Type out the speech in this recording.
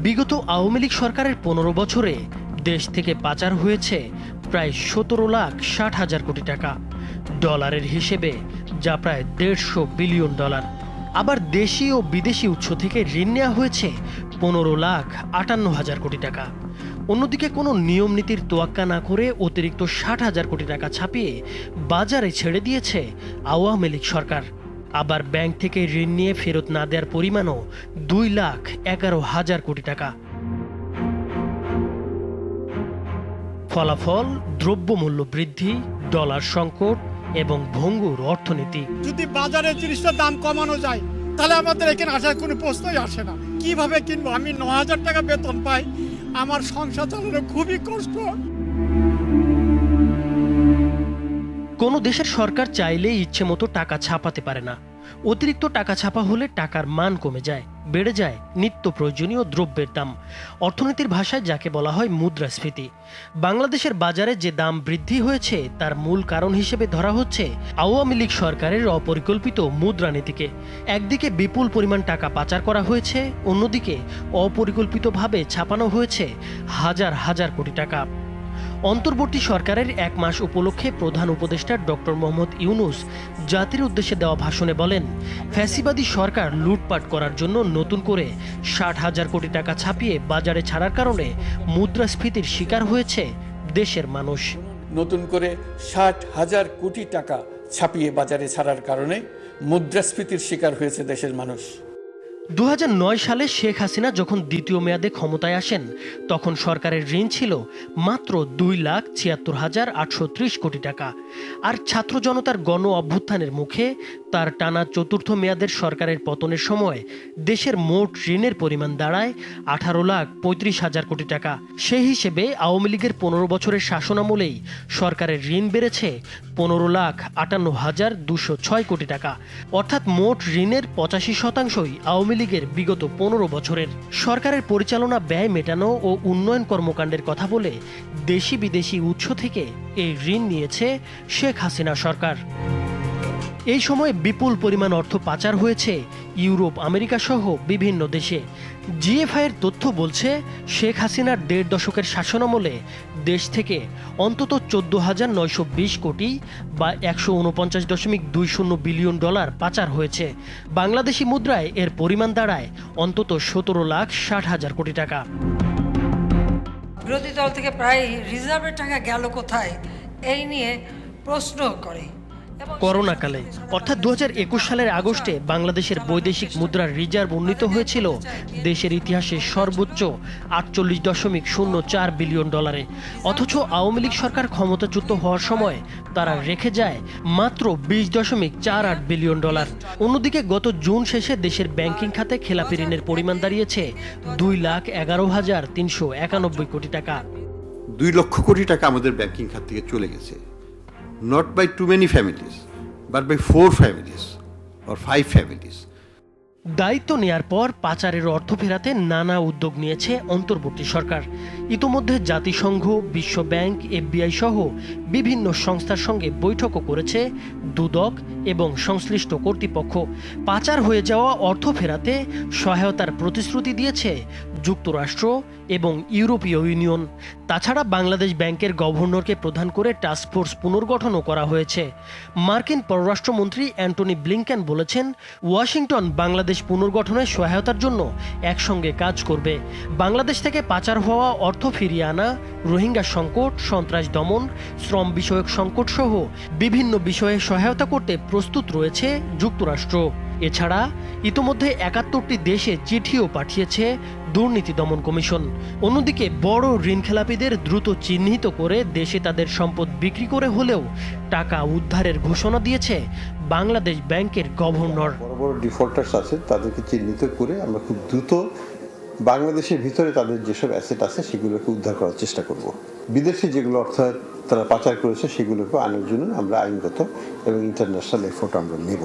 বিগত আওয়ামী লীগ সরকারের ১৫ বছরে দেশ থেকে পাচার হয়েছে প্রায় ১৭,৬০,০০০ কোটি টাকা, ডলারের হিসেবে যা প্রায় $১৫০ বিলিয়ন। আবার দেশি ও বিদেশি উৎস থেকে ঋণ নেওয়া হয়েছে ১৫,৫৮,০০০ কোটি টাকা। অন্যদিকে কোনো নিয়ম নীতির তোয়াক্কা না করে অতিরিক্ত ৬০,০০০ কোটি টাকা ছাপিয়ে বাজারে ছেড়ে দিয়েছে আওয়ামী লীগ সরকার। আবার ব্যাংক থেকে ঋণ নিয়ে ফেরত না দেওয়ার পরিমাণও ২,১১,০০০ কোটি টাকা। ফলাফল দ্রব্যমূল্য বৃদ্ধি, ডলার সংকট এবং ভঙ্গুর অর্থনীতি। যদি বাজারে জিনিসটার দাম কমানো যায় তাহলে আমাদের এখানে আসার কোনো প্রশ্নই আসে না। কিভাবে কিনবো? আমি ৯,০০০ টাকা বেতন পাই, আমার সংসার চালানো খুবই কষ্ট। কোনো দেশের সরকার চাইলে ইচ্ছে মতো টাকা ছাপাতে পারে না। অতিরিক্ত টাকা ছাপা হলে টাকার মান কমে যায়, বেড়ে যায় নিত্য প্রয়োজনীয় দ্রব্যের দাম। অর্থনীতির ভাষায় যাকে বলা হয় মুদ্রাস্ফীতি। বাংলাদেশের বাজারে যে দাম বৃদ্ধি হয়েছে তার মূল কারণ হিসেবে ধরা হচ্ছে আওয়ামী লীগ সরকারের অপরিকল্পিত মুদ্রানীতিকে। একদিকে বিপুল পরিমাণ টাকা পাচার করা হয়েছে, অন্যদিকে অপরিকল্পিতভাবে ছাপানো হয়েছে হাজার হাজার কোটি টাকা। অন্তর্বর্তী সরকারের ১ মাস উপলক্ষে প্রধান উপদেষ্টা ডক্টর মোহাম্মদ ইউনূস জাতির উদ্দেশ্যে দেওয়া ভাষণে বলেন, ফ্যাসিবাদী সরকার লুটপাট করার জন্য নতুন করে ৬০,০০০ কোটি টাকা ছাপিয়ে বাজারে ছাড়ার কারণে মুদ্রাস্ফীতির শিকার হয়েছে দেশের মানুষ। নতুন করে ৬০,০০০ কোটি টাকা ছাপিয়ে বাজারে ছাড়ার কারণে মুদ্রাস্ফীতির শিকার হয়েছে দেশের মানুষ। ২০০৯ সালে শেখ হাসিনা যখন দ্বিতীয় মেয়াদে ক্ষমতায় আসেন তখন সরকারের ঋণ ছিল মাত্র ২,৭৬,৮৩০ কোটি টাকা। আর ছাত্র জনতার গণ অভ্যুত্থানের মুখে তার টানা চতুর্থ মেয়াদের সরকারের পতনের সময় দেশের মোট ঋণের পরিমাণ দাঁড়ায় ১৮,৩৫,০০০ কোটি টাকা। সেই হিসেবে আওয়ামী লীগের ১৫ বছরের শাসনামলেই সরকারের ঋণ বেড়েছে ১৫,৫৮,২০৬ কোটি টাকা। অর্থাৎ মোট ঋণের ৮৫% আওয়ামী লীগের বিগত ১৫ বছরের। সরকারের পরিচালনা ব্যয় মেটানো ও উন্নয়ন কর্মকাণ্ডের কথা বলে দেশি বিদেশি উৎস থেকে এই ঋণ নিয়েছে শেখ হাসিনা সরকার। এই সময়ে বিপুল পরিমাণ অর্থ পাচার হয়েছে ইউরোপ, আমেরিকা সহ বিভিন্ন দেশে। জিএফআইয়ের তথ্য বলছে শেখ হাসিনার ১.৫ দশকের শাসনামলে দেশ থেকে অন্তত ১৪,৯২০ কোটি বা $১৪৯.২০ বিলিয়ন পাচার হয়েছে। বাংলাদেশি মুদ্রায় এর পরিমাণ দাঁড়ায় অন্তত ১৭,৬০,০০০ কোটি টাকা। বিরোধী দল থেকে প্রায় রিজার্ভের টাকা গেল কোথায় এই নিয়ে প্রশ্ন করে। করোনাকালে অর্থাৎ ২০২১ সালের আগস্টে বাংলাদেশের বৈদেশিক মুদ্রার রিজার্ভ উন্নীত হয়েছিল দেশের ইতিহাসে সর্বোচ্চ $৪৮.০৪ বিলিয়ন। অথচ আওয়ামী লীগ সরকার ক্ষমতাচ্যুত হওয়ার সময় তারা রেখে যায় মাত্র $২০.৪৮ বিলিয়ন। অন্যদিকে গত জুন শেষে দেশের ব্যাংকিং খাতে খেলাপি ঋণের পরিমাণ দাঁড়িয়েছে ২,১১,৩৯১ কোটি টাকা। ২ লক্ষ কোটি টাকা আমাদের ব্যাংকিং খাত থেকে চলে গেছে। Not by too many families, but by 4 families or 5 families. দায়িত্ব নেয়ার পর পাচারের অর্থ ফেরাতে নানা উদ্যোগ নিয়েছে অন্তর্বর্তী সরকার। ইতোমধ্যে জাতিসংঘ, বিশ্ব ব্যাংক, এফবিআই সহ বিভিন্ন সংস্থার সঙ্গে বৈঠকও করেছে দুদক এবং সংশ্লিষ্ট কর্তৃপক্ষ। পাচার হয়ে যাওয়া অর্থ ফেরাতে সহায়তার প্রতিশ্রুতি দিয়েছে যুক্তরাষ্ট্র এবং ইউরোপীয় ইউনিয়ন। তাছাড়া বাংলাদেশ ব্যাংকের গভর্নরকে প্রধান করে টাস্কফোর্স পুনর্গঠনও করা হয়েছে। মার্কিন পররাষ্ট্রমন্ত্রী অ্যান্টনি ব্লিংকেন বলেছেন, ওয়াশিংটন বাংলাদেশ পুনর্গঠনে সহায়তার জন্য একসঙ্গে কাজ করবে। বাংলাদেশ থেকে পাচার হওয়া অর্থ ফিরিয়ে আনা, রোহিঙ্গা সংকট, সন্ত্রাস দমন, শ্রম বিষয়ক সংকট সহ বিভিন্ন বিষয়ে সহায়তা করতে প্রস্তুত রয়েছে যুক্তরাষ্ট্র। এছাড়া ইতোমধ্যে ৭১টি দেশে চিঠিও পাঠিয়েছে দুর্নীতি দমন কমিশন। অন্যদিকে বড় ঋণখেলাপিদের দ্রুত চিহ্নিত করে দেশে তাদের সম্পদ বিক্রি করে হলেও টাকা উদ্ধারের ঘোষণা দিয়েছে বাংলাদেশ ব্যাংকের গভর্নর। বড় বড় ডিফল্টার্স আছে তাদেরকে চিহ্নিত করে আমরা খুব দ্রুত বাংলাদেশের ভিতরে তাদের যেসব অ্যাসেট আছে সেগুলোকে উদ্ধার করার চেষ্টা করব। বিদেশে যেগুলো অর্থ তারা পাচার করেছে সেগুলোকে আনার জন্য আমরা আইনগত এবং ইন্টারন্যাশনাল এফোর্ট আমরা নেব।